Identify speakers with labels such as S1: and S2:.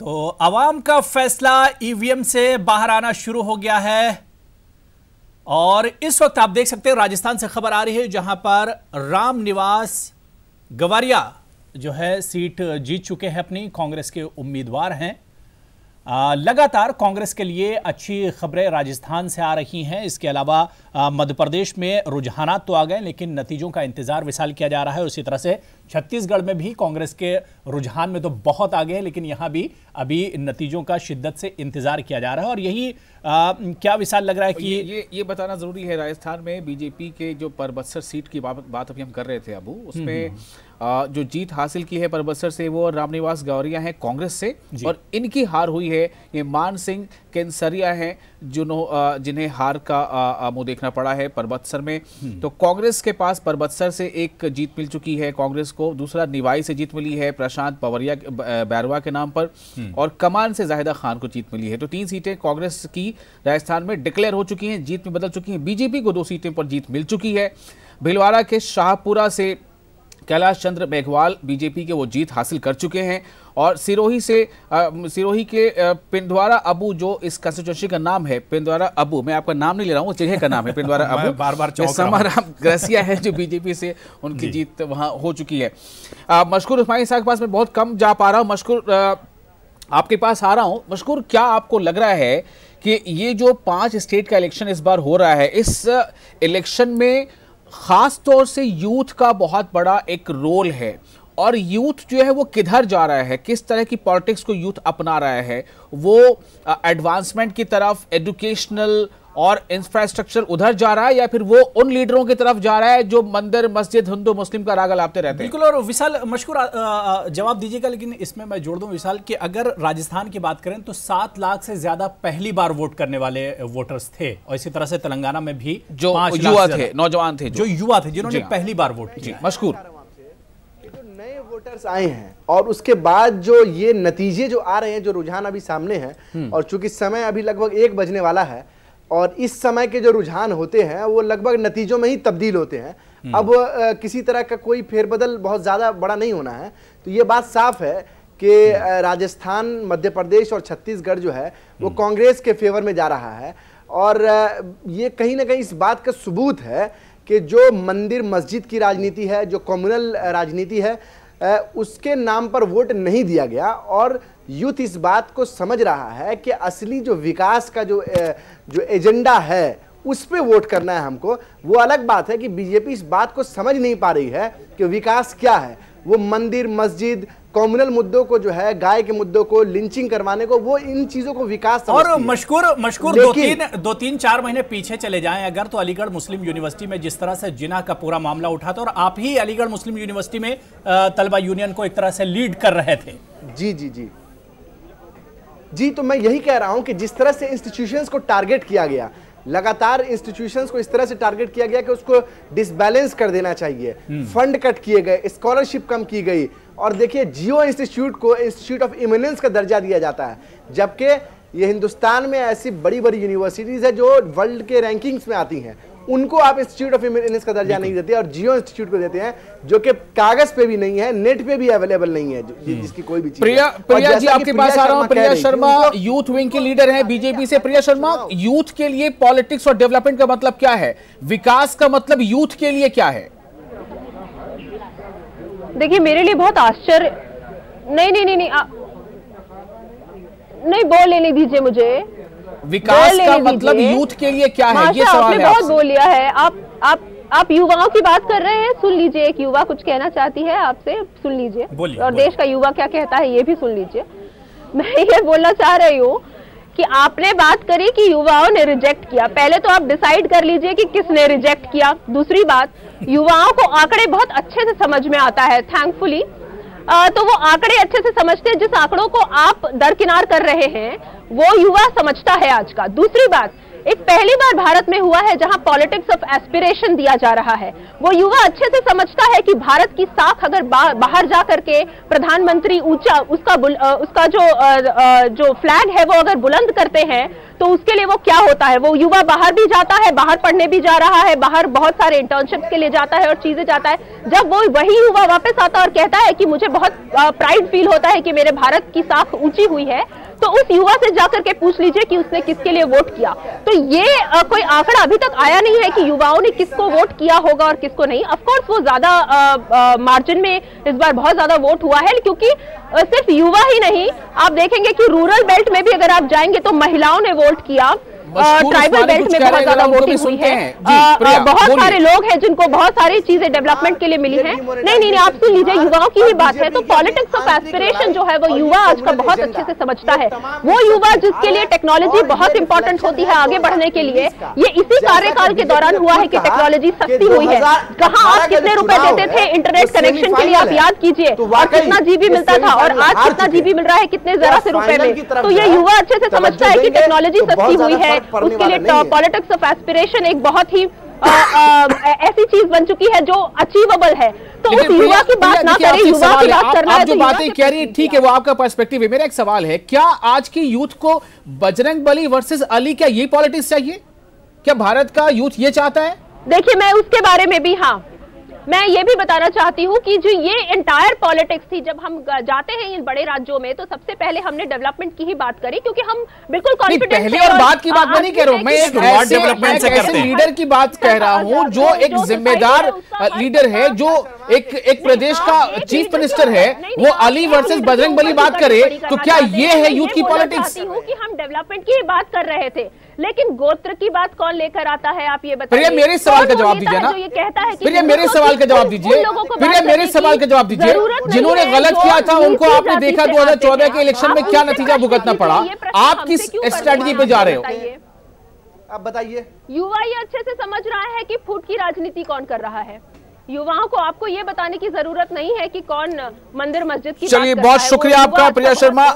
S1: तो आवाम का फैसला ईवीएम से बाहर आना शुरू हो गया है और इस वक्त आप देख सकते हैं राजस्थान से खबर आ रही है जहां पर रामनिवास गवारिया जो है सीट जीत चुके हैं, अपनी कांग्रेस के उम्मीदवार हैं। लगातार कांग्रेस के लिए अच्छी खबरें राजस्थान से आ रही हैं। इसके अलावा मध्य प्रदेश में रुझानात तो आ गए लेकिन नतीजों का इंतजार विशाल किया जा रहा है। उसी तरह से छत्तीसगढ़ में भी कांग्रेस के रुझान में तो बहुत आगे है लेकिन यहां भी अभी नतीजों का शिद्दत से इंतजार किया जा रहा है। और यही क्या विशाल लग रहा है कि
S2: ये बताना जरूरी है, राजस्थान में बीजेपी के जो परबत्सर सीट की बात अभी हम कर रहे थे अबू, उसमें जो जीत हासिल की है परबत्सर से वो रामनिवास गौरिया है कांग्रेस से, और इनकी हार हुई है ये मान सिंह केनसरिया है जिन्हें हार का मुंह देखना पड़ा है परबत्सर में। तो कांग्रेस के पास परबत्सर से एक जीत मिल चुकी है कांग्रेस को, दूसरा निवाई से जीत मिली है प्रशांत पवरिया बैरवा के नाम पर, और कमान से जाहिदा खान को जीत मिली है। तो 3 सीटें कांग्रेस की राजस्थान में डिक्लेयर हो चुकी हैं, जीत में बदल चुकी हैं। बीजेपी को 2 सीटें पर जीत मिल चुकी है। भीलवाड़ा के शाहपुरा से कैलाश चंद्र मेघवाल बीजेपी के वो जीत हासिल कर चुके हैं, और सिरोही के पिंडवारा अबू जो इस कंस्टिट्यूंसी का नाम है, पिंडवारा अबू, मैं आपका नाम नहीं ले रहा हूँ, जगह का नाम है पिंडवारा अबू,
S1: बार
S2: समाराम ग्रसिया है जो बीजेपी से उनकी जीत वहां हो चुकी है। मशकूर उस्मानी साहब के पास मैं बहुत कम जा पा रहा हूँ। मशकूर आपके पास आ रहा हूँ। मशकूर, क्या आपको लग रहा है कि ये जो 5 स्टेट का इलेक्शन इस बार हो रहा है, इस इलेक्शन में खास तौर से यूथ का बहुत बड़ा एक रोल है, और यूथ जो है वो किधर जा रहा है, किस तरह की पॉलिटिक्स को यूथ अपना रहा है? वो एडवांसमेंट की तरफ, एजुकेशनल और इंफ्रास्ट्रक्चर उधर जा रहा है, या फिर वो उन लीडरों की तरफ जा रहा है जो मंदिर मस्जिद हिंदू मुस्लिम का राग लाते रहते हैं?
S1: बिल्कुल। और विशाल, मशकूर जवाब दीजिएगा, लेकिन इसमें मैं जोड़ दूं विशाल कि अगर राजस्थान की बात करें तो 7 लाख से ज्यादा पहली बार वोट करने वाले वोटर्स थे, और इसी तरह से तेलंगाना में भी
S2: जो युवा थे, नौजवान थे,
S1: जो युवा थे जिन्होंने पहली बार वोट किया।
S2: मशकूर,
S3: नए वोटर्स आए हैं और उसके बाद जो ये नतीजे जो आ रहे हैं, जो रुझान अभी सामने हैं, और चूंकि समय अभी लगभग 1 बजने वाला है, और इस समय के जो रुझान होते हैं वो लगभग नतीजों में ही तब्दील होते हैं। अब किसी तरह का कोई फेरबदल बहुत ज्यादा बड़ा नहीं होना है। तो ये बात साफ है कि राजस्थान, मध्य प्रदेश और छत्तीसगढ़ जो है वो कांग्रेस के फेवर में जा रहा है, और ये कहीं ना कहीं इस बात का सबूत है कि जो मंदिर मस्जिद की राजनीति है, जो कम्युनल राजनीति है, उसके नाम पर वोट नहीं दिया गया, और यूथ इस बात को समझ रहा है कि असली जो विकास का जो एजेंडा है उस पे वोट करना है हमको। वो अलग बात है कि बीजेपी इस बात को समझ नहीं पा रही है कि विकास क्या है। वो मंदिर मस्जिद, कम्युनल मुद्दों को जो है, गाय के मुद्दों को, लिंचिंग करवाने को, वो इन चीजों को विकास
S1: और मशकूर 2-3-4 महीने पीछे चले जाएं अगर, तो अलीगढ़ मुस्लिम यूनिवर्सिटी में जिस तरह से जिना का पूरा मामला उठा था, और आप ही अलीगढ़ मुस्लिम यूनिवर्सिटी में तलबा यूनियन को एक तरह से लीड कर रहे थे।
S3: जी जी जी जी, तो मैं यही कह रहा हूं कि जिस तरह से इंस्टीट्यूशंस को टारगेट किया गया, लगातार इंस्टीट्यूशंस को इस तरह से टारगेट किया गया कि उसको डिसबैलेंस कर देना चाहिए, फंड कट किए गए, स्कॉलरशिप कम की गई, और देखिए जियो इंस्टीट्यूट को इंस्टीट्यूट ऑफ इमिनेंस का दर्जा दिया जाता है, जबकि ये हिंदुस्तान में ऐसी बड़ी बड़ी यूनिवर्सिटीज है जो वर्ल्ड के रैंकिंग्स में आती हैं, उनको आप इंस्टीट्यूट ऑफ इमिनेंस का दर्जा नहीं देते, और जियो इंस्टीट्यूट को देते हैं जो कि कागज पे भी नहीं है, नेट पे भी अवेलेबल नहीं है, जिसकी कोई भी चीज।
S2: प्रिया जी आपके पास आ रहा हूं। प्रिया शर्मा यूथ विंग की लीडर हैं बीजेपी से। प्रिया शर्मा, यूथ के लिए पॉलिटिक्स और डेवलपमेंट का मतलब क्या है? विकास का मतलब यूथ के लिए क्या है?
S4: देखिए, मेरे लिए बहुत आश्चर्य, नहीं बोल लेने दीजिए मुझे।
S2: विकास का मतलब यूथ के लिए क्या है, ये सवाल है।
S4: बहुत बोल लिया है। आप युवाओं की बात कर रहे हैं, सुन लीजिए। एक युवा कुछ कहना चाहती है आपसे, सुन लीजिए, और देश का युवा क्या कहता है ये भी सुन लीजिए। मैं ये बोलना चाह रही हूँ कि आपने बात करी कि युवाओं ने रिजेक्ट किया, पहले तो आप डिसाइड कर लीजिए कि किसने रिजेक्ट किया। दूसरी बात, युवाओं को आंकड़े बहुत अच्छे से समझ में आता है, थैंकफुली। तो वो आंकड़े अच्छे से समझते हैं। जिस आंकड़ों को आप दरकिनार कर रहे हैं वो युवा समझता है आज का। दूसरी बात, एक पहली बार भारत में हुआ है जहां पॉलिटिक्स ऑफ एस्पिरेशन दिया जा रहा है। वो युवा अच्छे से समझता है कि भारत की साख अगर बाहर जा करके प्रधानमंत्री ऊंचा उसका जो फ्लैग है वो अगर बुलंद करते हैं तो उसके लिए वो क्या होता है, वो युवा बाहर भी जाता है, बाहर पढ़ने भी जा रहा है, बाहर बहुत सारे इंटर्नशिप्स के लिए जाता है और चीजें जाता है। जब वो वही युवा वापस आता है और कहता है कि मुझे बहुत प्राइड फील होता है कि मेरे भारत की साख ऊंची हुई है, तो उस युवा से जाकर के पूछ लीजिए कि उसने किसके लिए वोट किया। तो ये कोई आंकड़ा अभी तक आया नहीं है कि युवाओं ने किसको वोट किया होगा और किसको नहीं। ऑफ कोर्स वो ज्यादा मार्जिन में इस बार बहुत ज्यादा वोट हुआ है, क्योंकि सिर्फ युवा ही नहीं, आप देखेंगे कि रूरल बेल्ट में भी अगर आप जाएंगे तो महिलाओं ने वोट किया, ट्राइबल बेल्ट में बहुत ज्यादा वोटिंग हुई है, बहुत सारे लोग हैं जिनको बहुत सारी चीजें डेवलपमेंट के लिए मिली हैं। नहीं, आप सुन लीजिए, युवाओं की ही बात है तो पॉलिटिक्स ऑफ एस्पिरेशन जो है वो युवा आज का बहुत अच्छे से समझता है। वो युवा जिसके लिए टेक्नोलॉजी बहुत इंपॉर्टेंट होती है आगे बढ़ने के लिए, ये इसी कार्यकाल के दौरान हुआ है कि टेक्नोलॉजी सस्ती हुई है। कहाँ आप कितने रुपए देते थे इंटरनेट कनेक्शन के लिए, आप याद कीजिए, और कितना जीबी मिलता था और आज कितना जीबी मिल रहा है, कितने जरा से रुपए में। तो ये युवा अच्छे से समझता है कि टेक्नोलॉजी सस्ती हुई है, उसके लिए पॉलिटिक्स ऑफ एस्पिरेशन एक बहुत ही ऐसी चीज बन चुकी है जो अचीवेबल है। तो उस युवा की बात ना करें, युवा की बात करना है।
S2: आप जो बातें कह रही है ठीक है, वो आपका पर्सपेक्टिव है। मेरा एक सवाल है, क्या आज की यूथ को बजरंगबली वर्सेस अली, क्या ये पॉलिटिक्स चाहिए? क्या भारत का यूथ ये चाहता है?
S4: देखिए, मैं उसके बारे में भी, हाँ, मैं ये भी बताना चाहती हूँ कि जो ये एंटायर पॉलिटिक्स थी, जब हम जाते हैं इन बड़े राज्यों में तो सबसे पहले हमने डेवलपमेंट की ही बात करी, क्योंकि हम बिल्कुल कॉन्फिडेंट
S2: पहले और बात की बात मैं नहीं कह रहा हूँ, मैं एक ऐसे लीडर की बात कह रहा हूँ जो एक जिम्मेदार लीडर है, जो एक प्रदेश का चीफ मिनिस्टर है, वो अली वर्सेस बजरंगबली बात करे, तो क्या ये है यूथ की पॉलिटिक्स?
S4: कि हम डेवलपमेंट की बात कर रहे थे, लेकिन गोत्र की बात कौन लेकर आता है, आप ये बताइए।
S2: फिर मेरे सवाल का जवाब दीजिए ना,
S4: ये कहता है कि
S2: फिर मेरे सवाल का जवाब दीजिए, फिर मेरे सवाल का जवाब दीजिए। जिन्होंने गलत किया था उनको आपने देखा 2014 के इलेक्शन में क्या नतीजा भुगतना पड़ा, आप किस स्ट्रेटजी पे जा रहे हो?
S3: आप बताइए।
S4: युवा ये अच्छे से समझ रहा है कि फूट की राजनीति कौन कर रहा है। युवाओं को आपको ये बताने की जरूरत नहीं है कि कौन मंदिर मस्जिद की।
S2: चलिए, बहुत शुक्रिया आपका प्रिया शर्मा।